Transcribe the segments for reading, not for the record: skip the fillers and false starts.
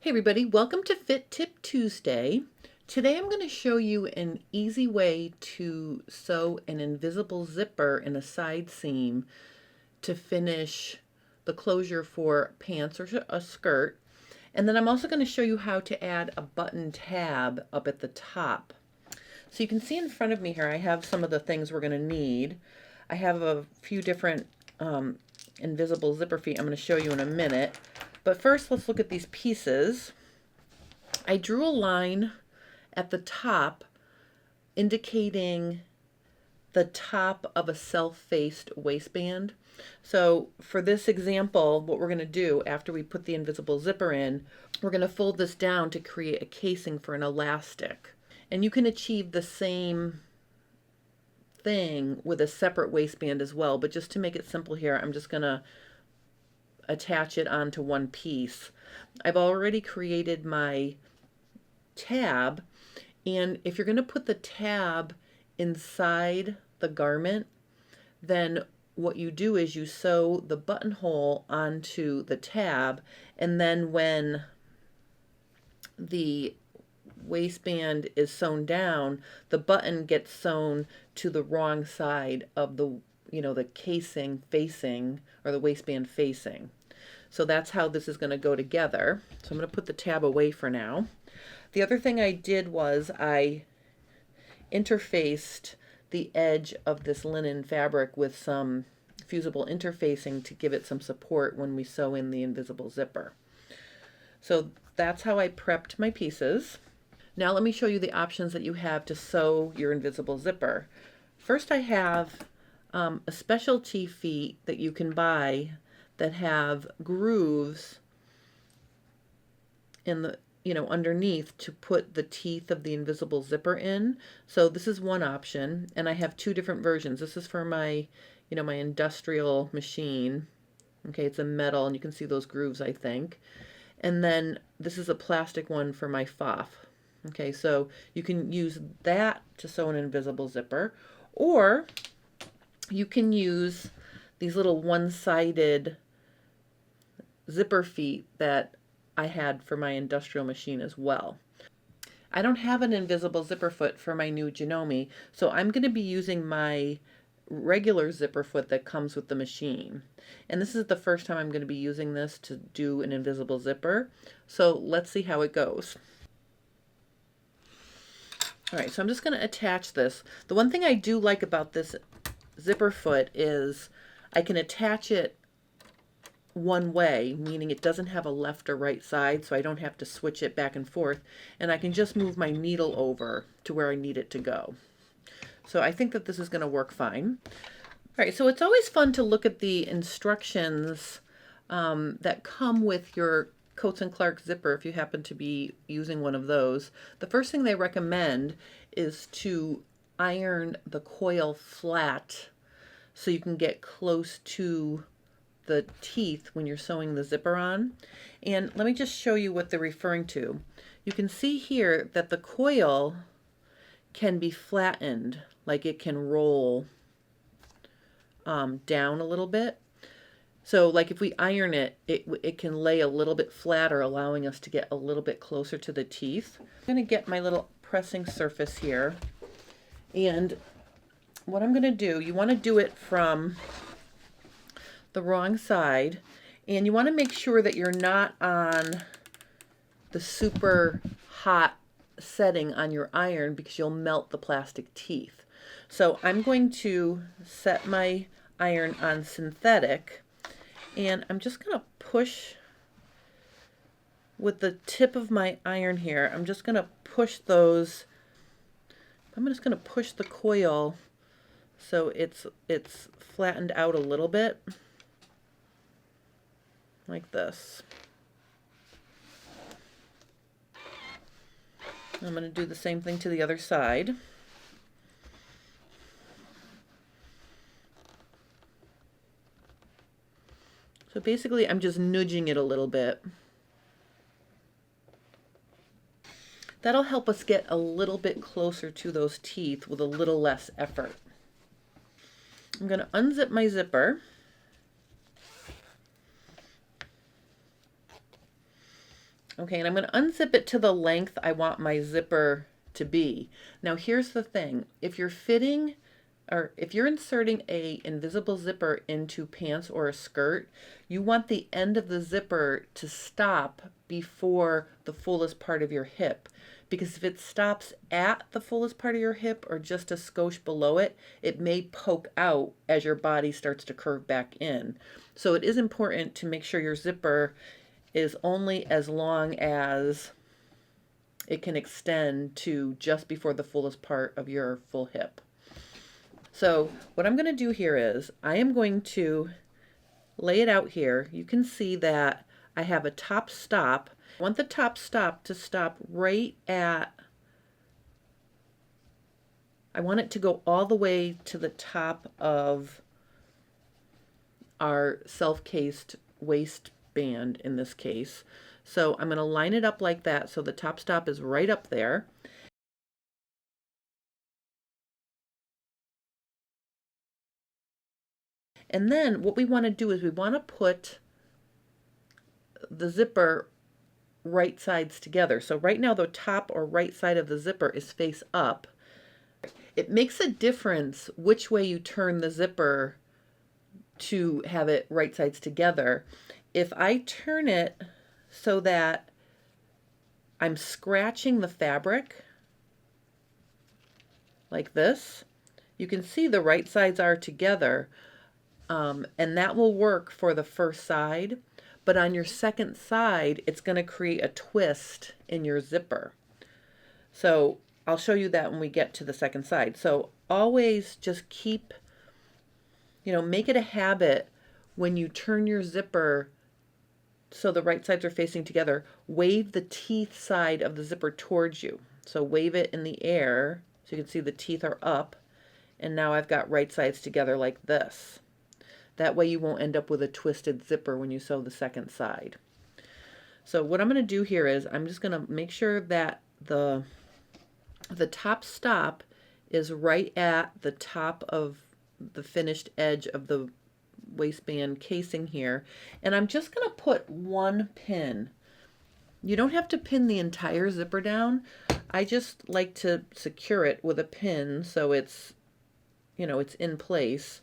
Hey everybody, welcome to Fit Tip Tuesday. Today I'm going to show you an easy way to sew an invisible zipper in a side seam to finish the closure for pants or a skirt. And then I'm also going to show you how to add a button tab up at the top. So you can see in front of me here I have some of the things we're going to need. I have a few different invisible zipper feet I'm going to show you in a minute. But first, let's look at these pieces. I drew a line at the top indicating the top of a self-faced waistband. So for this example, what we're going to do after we put the invisible zipper in, we're going to fold this down to create a casing for an elastic. And you can achieve the same thing with a separate waistband as well, but just to make it simple here, I'm just going to attach it onto one piece. I've already created my tab, and if you're going to put the tab inside the garment, then what you do is you sew the buttonhole onto the tab, and then when the waistband is sewn down, the button gets sewn to the wrong side of the the casing facing, or the waistband facing. So that's how this is going to go together. So I'm going to put the tab away for now. The other thing I did was I interfaced the edge of this linen fabric with some fusible interfacing to give it some support when we sew in the invisible zipper. So that's how I prepped my pieces. Now let me show you the options that you have to sew your invisible zipper. First, I have a specialty feet that you can buy that have grooves in the underneath to put the teeth of the invisible zipper in. So this is one option, and I have two different versions. This is for my my industrial machine. Okay, it's a metal, and you can see those grooves, I think. And then this is a plastic one for my FOF. Okay, so you can use that to sew an invisible zipper, or you can use these little one-sided zipper feet that I had for my industrial machine as well. I don't have an invisible zipper foot for my new Janome, so I'm going to be using my regular zipper foot that comes with the machine. And this is the first time I'm going to be using this to do an invisible zipper. So let's see how it goes. All right, so I'm just going to attach this. The one thing I do like about this zipper foot is I can attach it one way, meaning it doesn't have a left or right side, so I don't have to switch it back and forth, and I can just move my needle over to where I need it to go. So I think that this is going to work fine. All right, so it's always fun to look at the instructions that come with your Coats & Clark zipper if you happen to be using one of those. The first thing they recommend is to iron the coil flat so you can get close to the teeth when you're sewing the zipper on. And let me just show you what they're referring to. You can see here that the coil can be flattened, like it can roll down a little bit. So like if we iron it, it can lay a little bit flatter, allowing us to get a little bit closer to the teeth. I'm going to get my little pressing surface here, and what I'm going to do, you want to do it from the wrong side, and you want to make sure that you're not on the super hot setting on your iron, because you'll melt the plastic teeth. So I'm going to set my iron on synthetic, and I'm just going to push with the tip of my iron here. I'm just going to push those. I'm just going to push the coil so it's flattened out a little bit, like this. I'm going to do the same thing to the other side. So basically I'm just nudging it a little bit. That'll help us get a little bit closer to those teeth with a little less effort. I'm going to unzip my zipper. Okay, and I'm going to unzip it to the length I want my zipper to be. Now here's the thing. If you're fitting or if you're inserting a invisible zipper into pants or a skirt, you want the end of the zipper to stop before the fullest part of your hip. Because if it stops at the fullest part of your hip or just a skosh below it, it may poke out as your body starts to curve back in. So it is important to make sure your zipper is only as long as it can extend to just before the fullest part of your full hip. So what I'm going to do here is I am going to lay it out here. You can see that I have a top stop. I want the top stop to stop right at, I want it to go all the way to the top of our self-cased waistband in this case. So I'm going to line it up like that so the top stop is right up there. And then what we want to do is we want to put the zipper right sides together. So right now the top or right side of the zipper is face up. It makes a difference which way you turn the zipper to have it right sides together. If I turn it so that I'm scratching the fabric like this, you can see the right sides are together, and that will work for the first side. But on your second side, it's going to create a twist in your zipper. So I'll show you that when we get to the second side. So always just keep, make it a habit when you turn your zipper so the right sides are facing together, wave the teeth side of the zipper towards you. So wave it in the air so you can see the teeth are up. And now I've got right sides together like this. That way you won't end up with a twisted zipper when you sew the second side. So what I'm going to do here is I'm just going to make sure that the top stop is right at the top of the finished edge of the waistband casing here. And I'm just going to put one pin. You don't have to pin the entire zipper down. I just like to secure it with a pin so it's, it's in place.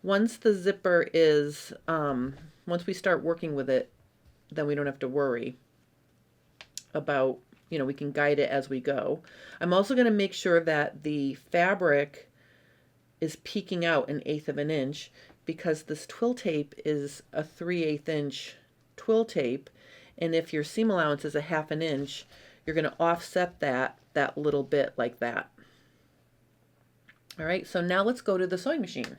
Once the zipper is, once we start working with it, then we don't have to worry about, we can guide it as we go. I'm also going to make sure that the fabric is peeking out 1/8 of an inch because this twill tape is a 3/8 inch twill tape. And if your seam allowance is a 1/2 inch, you're going to offset that little bit like that. All right, so now let's go to the sewing machine.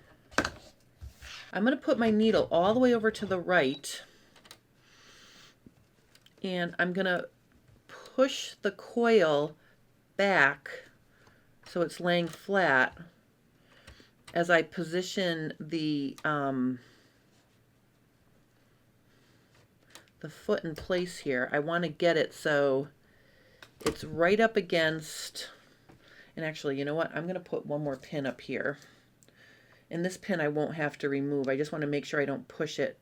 I'm going to put my needle all the way over to the right, and I'm going to push the coil back so it's laying flat as I position the foot in place here. I want to get it so it's right up against, and actually, you know what? I'm going to put one more pin up here. And this pin I won't have to remove. I just want to make sure I don't push it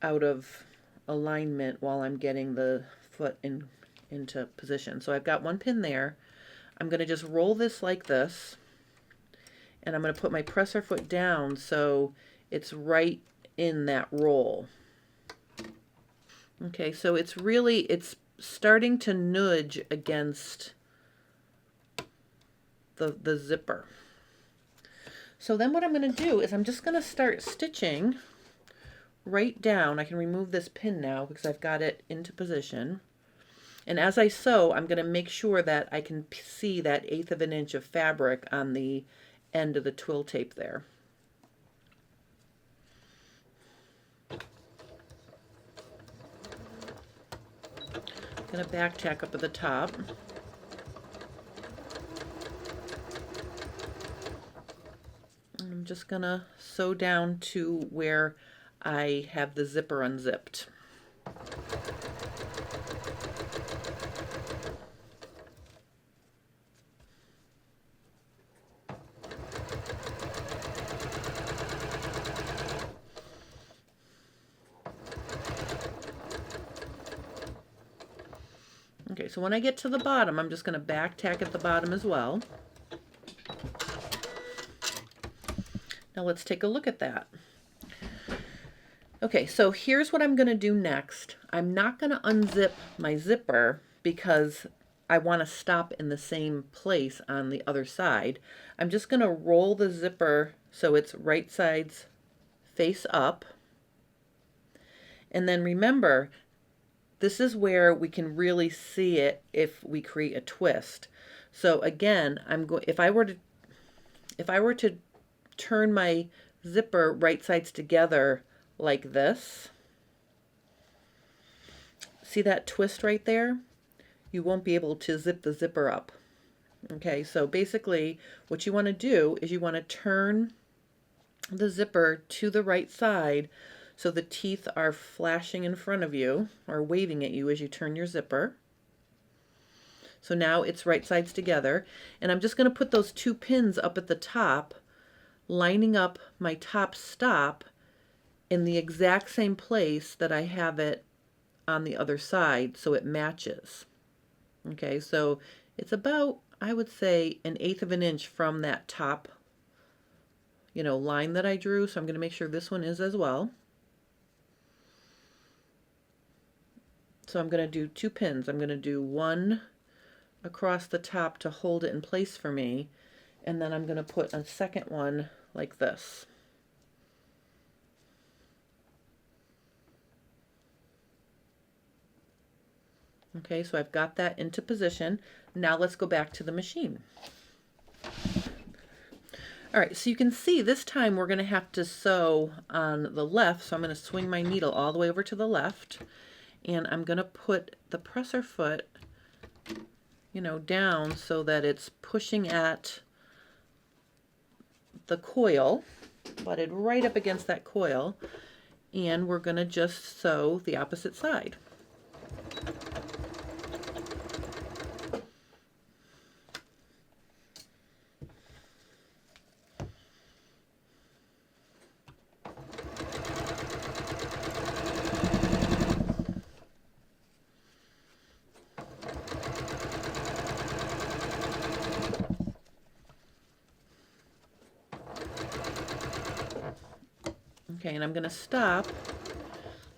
out of alignment while I'm getting the foot into position. So I've got one pin there. I'm going to just roll this like this. And I'm going to put my presser foot down so it's right in that roll. Okay, so it's starting to nudge against the zipper. So then what I'm going to do is I'm just going to start stitching right down. I can remove this pin now because I've got it into position. And as I sew, I'm going to make sure that I can see that 1/8 of an inch of fabric on the end of the twill tape there. I'm going to back tack up at the top. I'm just going to sew down to where I have the zipper unzipped. so when I get to the bottom, I'm just going to back tack at the bottom as well. Now let's take a look at that. Okay, so here's what I'm going to do next. I'm not going to unzip my zipper because I want to stop in the same place on the other side. I'm just going to roll the zipper so it's right sides face up. And then remember, this is where we can really see it if we create a twist. So again, if I were to turn my zipper right sides together like this, see that twist right there? You won't be able to zip the zipper up. Okay, so basically what you want to do is you want to turn the zipper to the right side so the teeth are flashing in front of you or waving at you as you turn your zipper. So now it's right sides together, and I'm just going to put those 2 pins up at the top, lining up my top stop in the exact same place that I have it on the other side so it matches. Okay, so it's about, I would say, 1/8 of an inch from that top, line that I drew. So I'm going to make sure this one is as well. So I'm going to do 2 pins. I'm going to do 1 across the top to hold it in place for me, and then I'm going to put a second one like this. Okay, so I've got that into position. Now let's go back to the machine. All right, so you can see this time we're going to have to sew on the left, so I'm going to swing my needle all the way over to the left, and I'm going to put the presser foot, down so that it's pushing at the coil, butted right up against that coil, and we're going to just sew the opposite side. Okay, and I'm going to stop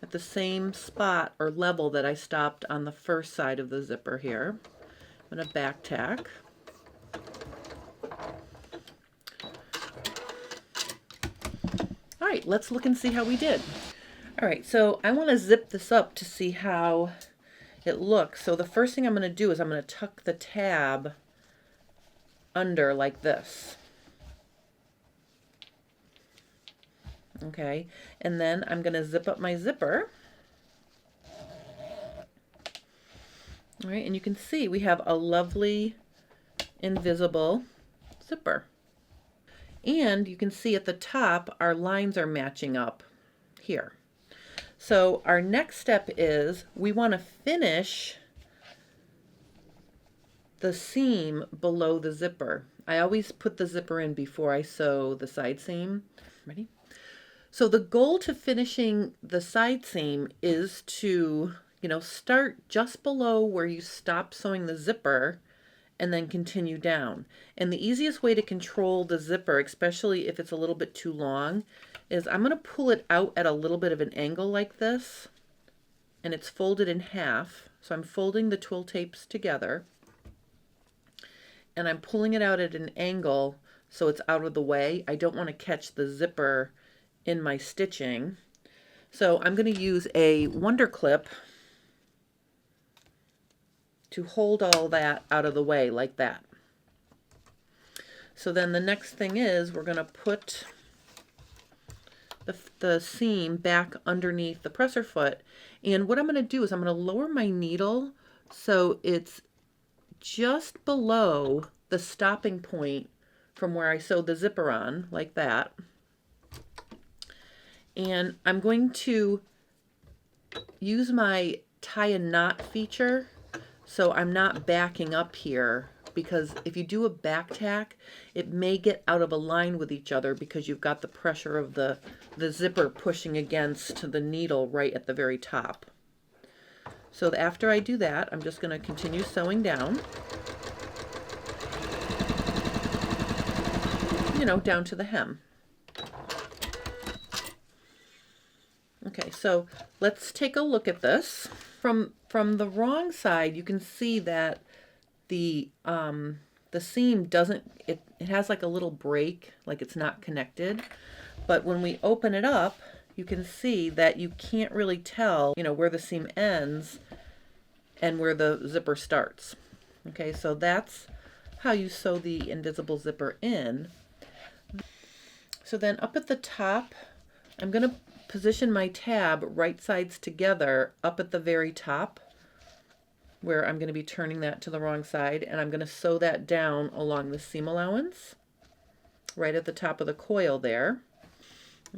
at the same spot or level that I stopped on the first side of the zipper here. I'm going to back tack. All right, let's look and see how we did. All right, so I want to zip this up to see how it looks. So the first thing I'm going to do is I'm going to tuck the tab under like this. Okay, and then I'm going to zip up my zipper. All right, and you can see we have a lovely invisible zipper. And you can see at the top our lines are matching up here. So our next step is we want to finish the seam below the zipper. I always put the zipper in before I sew the side seam. Ready? So the goal to finishing the side seam is to, start just below where you stop sewing the zipper and then continue down. And the easiest way to control the zipper, especially if it's a little bit too long, is I'm going to pull it out at a little bit of an angle like this, and it's folded in half. So I'm folding the twill tapes together, and I'm pulling it out at an angle so it's out of the way. I don't want to catch the zipper in my stitching. So I'm going to use a Wonder Clip to hold all that out of the way like that. So then the next thing is we're going to put the seam back underneath the presser foot, and what I'm going to do is I'm going to lower my needle so it's just below the stopping point from where I sewed the zipper on, like that. And I'm going to use my tie a knot feature so I'm not backing up here, because if you do a back tack, it may get out of a line with each other because you've got the pressure of the zipper pushing against the needle right at the very top. So after I do that, I'm just going to continue sewing down, down to the hem. Okay, so let's take a look at this. From the wrong side, you can see that the seam doesn't, it has like a little break, like it's not connected. But when we open it up, you can see that you can't really tell, where the seam ends and where the zipper starts. Okay, so that's how you sew the invisible zipper in. So then up at the top, I'm going to position my tab right sides together up at the very top, where I'm going to be turning that to the wrong side, and I'm going to sew that down along the seam allowance right at the top of the coil there.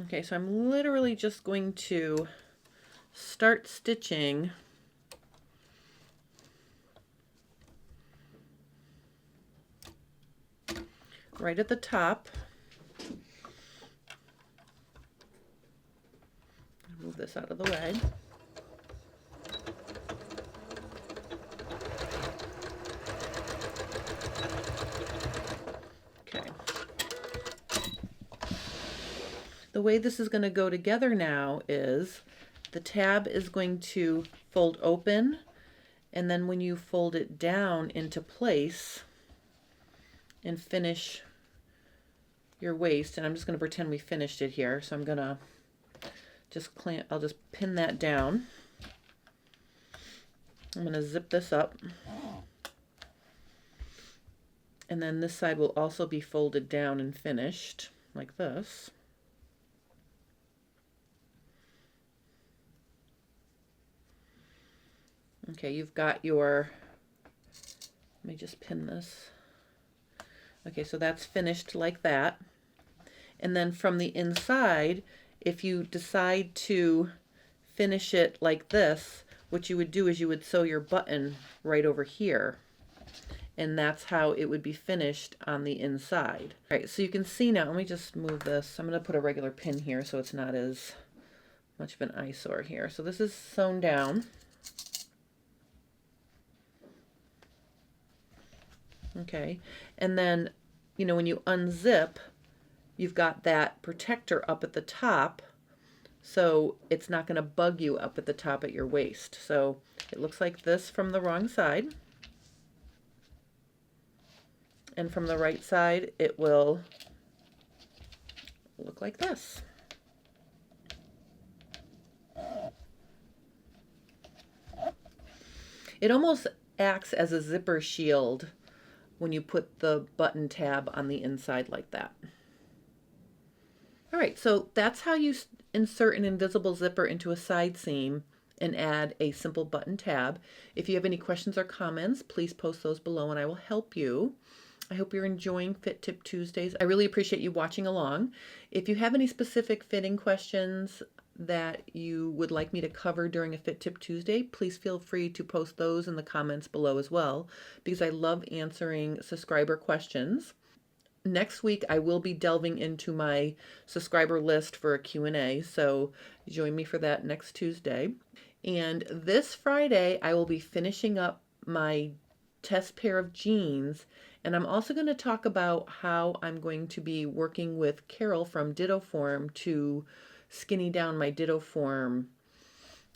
Okay, so I'm literally just going to start stitching right at the top. Move this out of the way. Okay. The way this is going to go together now is the tab is going to fold open, and then when you fold it down into place and finish your waist, and I'm just going to pretend we finished it here, so I'm going to just I'll just pin that down. I'm going to zip this up, and then this side will also be folded down and finished like this. Okay, you've got your, let me just pin this. Okay, so that's finished like that. And then from the inside, if you decide to finish it like this, what you would do is you would sew your button right over here. And that's how it would be finished on the inside. All right, so you can see now, let me just move this. I'm going to put a regular pin here so it's not as much of an eyesore here. So this is sewn down. Okay, and then, when you unzip, you've got that protector up at the top, so it's not going to bug you up at the top at your waist. So it looks like this from the wrong side, and from the right side it will look like this. It almost acts as a zipper shield when you put the button tab on the inside like that. All right, so that's how you insert an invisible zipper into a side seam and add a simple button tab. If you have any questions or comments, please post those below and I will help you. I hope you're enjoying Fit Tip Tuesdays. I really appreciate you watching along. If you have any specific fitting questions that you would like me to cover during a Fit Tip Tuesday, please feel free to post those in the comments below as well, because I love answering subscriber questions. Next week, I will be delving into my subscriber list for a Q&A, so join me for that next Tuesday. And this Friday, I will be finishing up my test pair of jeans, and I'm also going to talk about how I'm going to be working with Carol from Ditto Form to skinny down my Ditto Form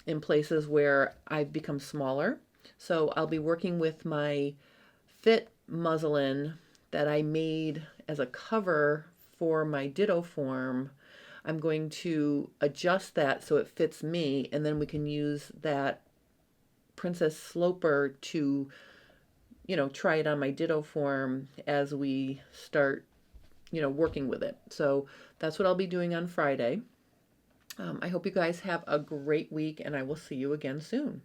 in places where I've become smaller. So I'll be working with my fit muslin that I made as a cover for my Ditto Form. I'm going to adjust that so it fits me, and then we can use that Princess Sloper to, try it on my Ditto Form as we start, working with it. So that's what I'll be doing on Friday. I hope you guys have a great week, and I will see you again soon.